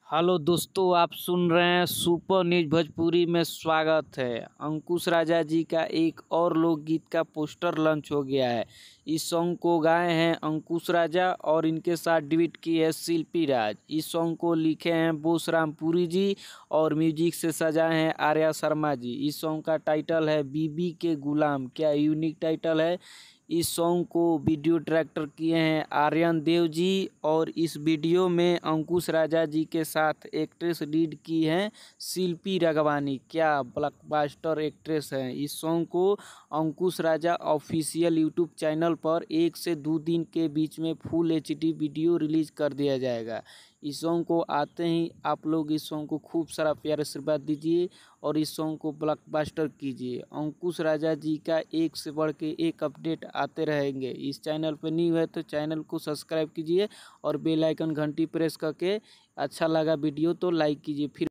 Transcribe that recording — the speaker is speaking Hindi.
हेलो दोस्तों, आप सुन रहे हैं सुपर न्यूज भोजपुरी में। स्वागत है। अंकुश राजा जी का एक और लोकगीत का पोस्टर लॉन्च हो गया है। इस सॉन्ग को गाए हैं अंकुश राजा और इनके साथ ड्यूट की है शिल्पी राज। इस सॉन्ग को लिखे हैं बोस रामपुरी जी और म्यूजिक से सजाए हैं आर्या शर्मा जी। इस सॉन्ग का टाइटल है बीबी के गुलाम। क्या यूनिक टाइटल है। इस सॉन्ग को वीडियो डायरेक्टर किए हैं आर्यन देव जी और इस वीडियो में अंकुश राजा जी के साथ एक्ट्रेस लीड की हैं शिल्पी राघवानी। क्या ब्लॉकबस्टर एक्ट्रेस हैं। इस सॉन्ग को अंकुश राजा ऑफिशियल यूट्यूब चैनल पर 1 से 2 दिन के बीच में फुल एचडी वीडियो रिलीज कर दिया जाएगा। इस सॉन्ग को आते ही आप लोग इस सॉन्ग को खूब सारा प्यार आशीर्वाद दीजिए और इस सॉन्ग को ब्लॉकबस्टर कीजिए। अंकुश राजा जी का एक से बढ़ के एक अपडेट आते रहेंगे। इस चैनल पर न्यू है तो चैनल को सब्सक्राइब कीजिए और बेल आइकन घंटी प्रेस करके अच्छा लगा वीडियो तो लाइक कीजिए। फिर